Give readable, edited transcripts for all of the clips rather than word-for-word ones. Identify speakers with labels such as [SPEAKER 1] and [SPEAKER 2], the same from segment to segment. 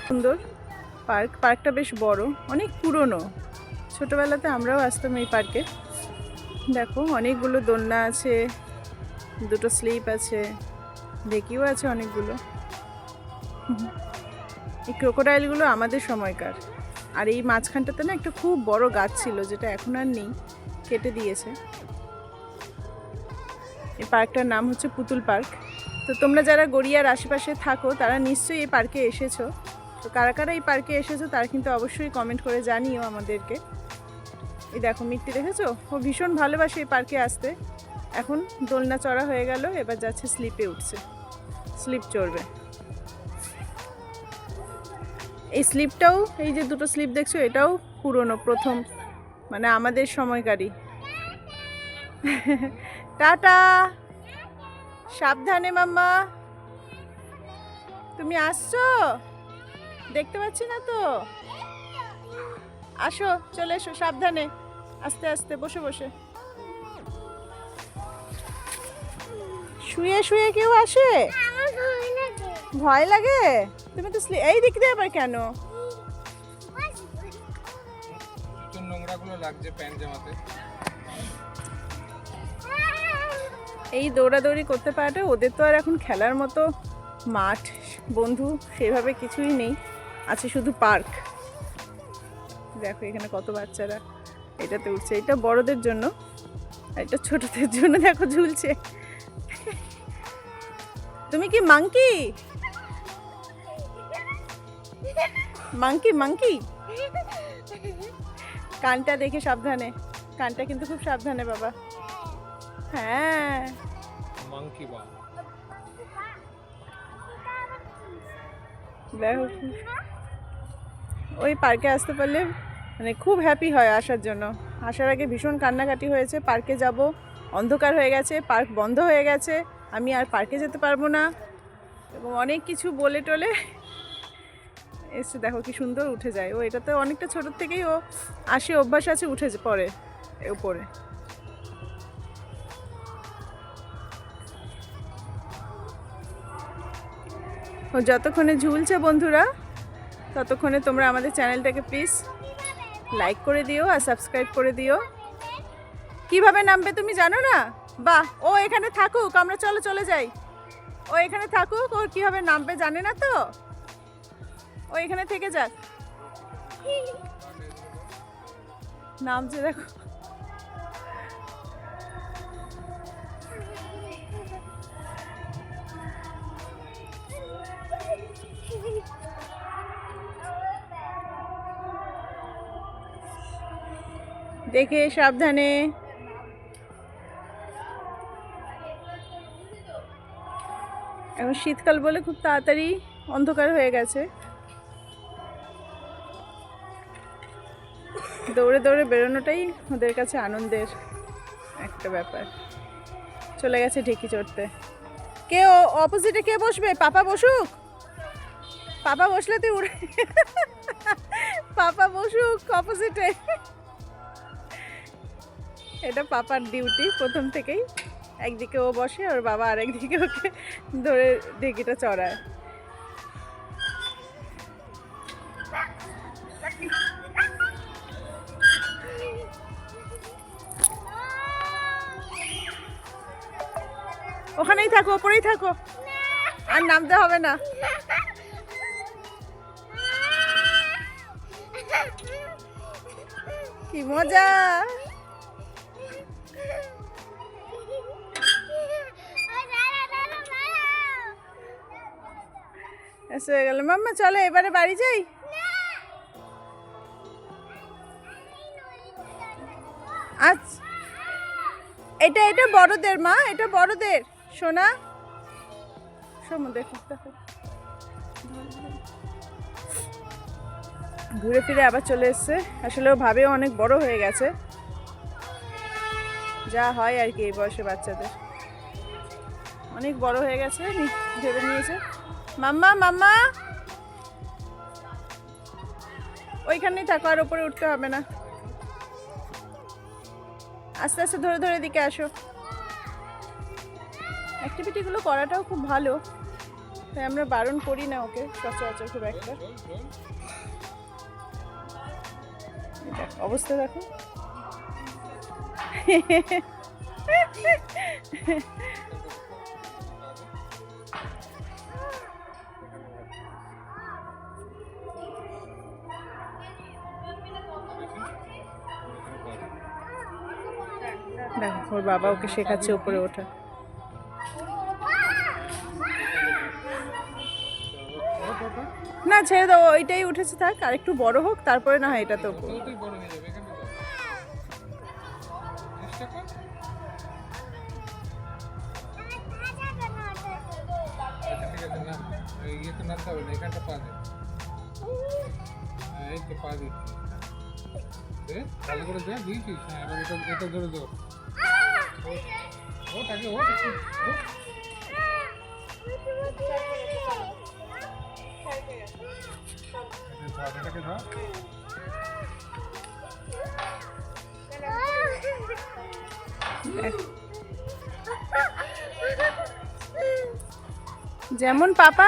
[SPEAKER 1] সুন্দর পার্কটা বেশ বড়, অনেক পুরনো। ছোটবেলাতে আমরাও আসতাম এই পার্কে। দেখো অনেকগুলো দোলনা আছে, দুটো স্লিপ আছে, ডেকিও আছে অনেকগুলো। এই ক্রোকোডাইলগুলো আমাদের সময়কার। আর এই মাঝখানটাতে না একটা খুব বড় গাছ ছিল, যেটা এখন আর নেই, কেটে দিয়েছে। এই পার্কটার নাম হচ্ছে পুতুল পার্ক। তো তোমরা যারা গড়িয়ার আশেপাশে থাকো তারা নিশ্চয়ই এই পার্কে এসেছো। তো কারা কারা এই পার্কে এসেছো তারা কিন্তু অবশ্যই কমেন্ট করে জানিও আমাদেরকে। এই দেখো মিত্তি, দেখেছো? ও ভীষণ ভালোবাসে এই পার্কে আসতে। এখন দোলনা চড়া হয়ে গেল, এবার যাচ্ছে স্লিপে উঠছে, স্লিপ চড়বে। এই স্লিপটাও, এই যে দুটো স্লিপ দেখছো, এটাও পুরনো, প্রথম মানে আমাদের সময়কারই। টাটা, সাবধানে মাম্মা। তুমি আসছো? দেখতে পাচ্ছি না তো। আসো, চলে এসো, সাবধানে, আস্তে আস্তে, বসে বসে। শুয়ে শুয়ে কেউ আসে? ভয় লাগে? তুমি তো এই দিক দিয়ে আবার কেন?
[SPEAKER 2] নোংরাগুলো লাগছে প্যান্ট জামাতে।
[SPEAKER 1] এই দৌড়াদৌড়ি করতে পারাটা, ওদের তো আর এখন খেলার মতো মাঠ বন্ধু সেভাবে কিছুই নেই, আছে শুধু পার্ক। দেখো এখানে কত বাচ্চারা এটাতে উঠছে। এটা বড়দের জন্য, আর এটা ছোটদের জন্য। দেখো ঝুলছে। তুমি কি মাংকি? Monkey monkey. কানটা দেখে সাবধানে, কানটা কিন্তু খুব সাবধানে বাবা। হ্যাঁ,
[SPEAKER 2] মাংকি বা
[SPEAKER 1] দেখো ওই পার্কে আসতে পারলে মানে খুব হ্যাপি হয় আসার জন্য। আসার আগে ভীষণ কান্নাকাটি হয়েছে, পার্কে যাব, অন্ধকার হয়ে গেছে, পার্ক বন্ধ হয়ে গেছে, আমি আর পার্কে যেতে পারবো না, এবং অনেক কিছু বলে টলে এসে দেখো কি সুন্দর উঠে যায়। ও এটাতে অনেকটা ছোটোর থেকেই ও আসে, অভ্যাস আছে, উঠে পড়ে উপরে। ও যতক্ষণে ঝুলছে বন্ধুরা, ততক্ষণে তোমরা আমাদের চ্যানেলটাকে প্লিজ লাইক করে দিও আর সাবস্ক্রাইব করে দিও। কিভাবে নামবে তুমি জানো না? বাহ, ও এখানে থাকুক, আমরা চলে যাই। ও এখানে থাকুক, ওর কিভাবে নামবে জানে না তো, ও এখানে থেকে যাক। নামছে দেখো। দেখে সাবধানে। এখন শীতকাল বলে খুব তাড়াতাড়ি অন্ধকার হয়ে গেছে। দৌড়ে দৌড়ে বেরোনোটাই ওদের কাছে আনন্দের একটা ব্যাপার। চলে গেছে ঢেকি চড়তে। কে অপোজিটে কে বসবে? পাপা বসুক, পাপা বসলে তুই উড়ে। পাপা বসুক অপোজিটে। এটা পাপার ডিউটি প্রথম থেকেই, একদিকে ও বসে আর বাবা আরেকদিকে ওকে ধরে ঢেকিটা চড়ায়। ওখানেই থাকো, ওপরেই থাকো, আর নামতে হবে না। কি মজা! এসে হয়ে গেল মাম্মা, চলো এবারে বাড়ি যাই। আচ্ছা, এটা বড়দের মা, এটা বড়দের সোনা। শোনো, দেখো দেখো, ঘুরে ফিরে আবার চলে এসছে। আসলে ও ভাবেও অনেক বড় হয়ে গেছে, যা হয় আর কি এই বয়সে বাচ্চাদের, অনেক বড় হয়ে গেছে, ভেবে নিয়েছে। মাম্মা মাম্মা, ওইখানেই থাকো, আর উপরে উঠতে হবে না। আস্তে আস্তে ধরে ধরে দিকে আসো। অ্যাক্টিভিটিগুলো করাটাও খুব ভালো, তাই আমরা বারণ করি না ওকে সচরাচর খুব একটা।
[SPEAKER 2] চল চল
[SPEAKER 1] দেখ, অবস্থা দেখো। দেখো ওর বাবা ওকে শেখাচ্ছে উপরে ওঠা। না ছেড়ে দাও, ওইটাই উঠেছে থাক, আর একটু বড় হোক তারপরে না হয় এটা তো।
[SPEAKER 2] তুই বড় হয়ে যাবে এখানে তো চেষ্টা কর। আচ্ছা ঠিক আছে না ইয়েতে নামতে হবে না, এখানটা পা দে। এই তো পা দিচ্ছি, ভালো করে দে, দিয়েছিস। হ্যাঁ এবার এটা ধরে দো। ও তাকে ও এটাকে ধর।
[SPEAKER 1] যেমন পাপা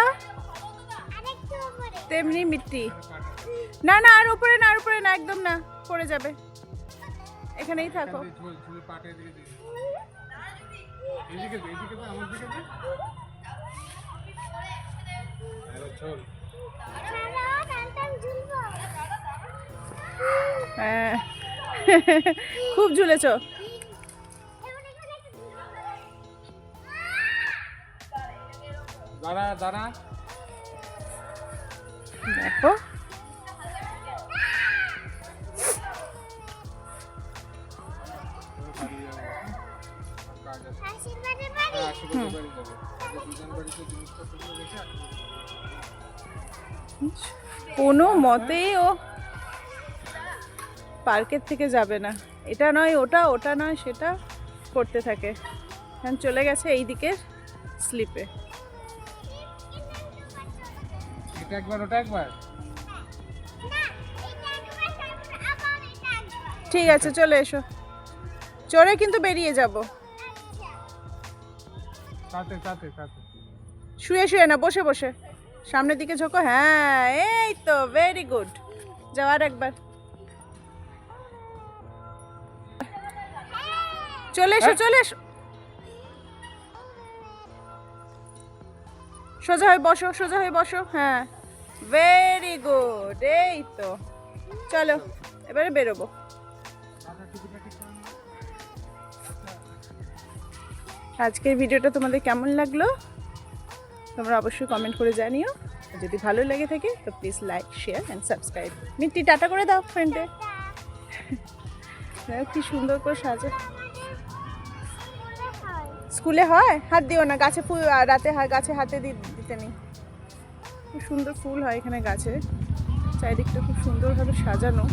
[SPEAKER 1] তেমনি মিট্টি। না না আর উপরে না, আর উপরে না, একদম না, পড়ে যাবে। এখানেই থাকো। হ্যাঁ খুব ঝুলেছ।
[SPEAKER 2] দাঁড়া দাঁড়া
[SPEAKER 1] দেখো কোনো মতেই ও পার্কের থেকে যাবে না। এটা নয় ওটা, ওটা নয় সেটা করতে থাকে। এখন চলে গেছে এই দিকের স্লিপে।
[SPEAKER 2] এটা একবার ওটা একবার।
[SPEAKER 1] ঠিক আছে চলে এসো, চড়ে কিন্তু বেরিয়ে যাব।
[SPEAKER 2] সাথে সাথে সাথে
[SPEAKER 1] শুয়ে শুয়ে না, বসে বসে সামনের দিকে ঝোঁকো। হ্যাঁ এই তো, ভেরি গুড। যাও আর একবার। চলে এসো চলে এসো, সোজা হয়ে বসো, সোজা হয়ে বসো। হ্যাঁ ভেরি গুড, এই তো। চলো এবারে বেরোবো। আজকের ভিডিওটা তোমাদের কেমন লাগলো তোমরা অবশ্যই কমেন্ট করে জানিও। যদি ভালো লেগে থাকে তো please like share and subscribe. Mitti tata করে দাও ফ্রেন্ডে। কি সুন্দর করে সাজে। স্কুলে হয়, হাত দিও না গাছে, ফুল রাতে গাছে হাতে দিতে নেই। খুব সুন্দর ফুল হয় এখানে গাছে, চারিদিকটা খুব সুন্দরভাবে সাজানো।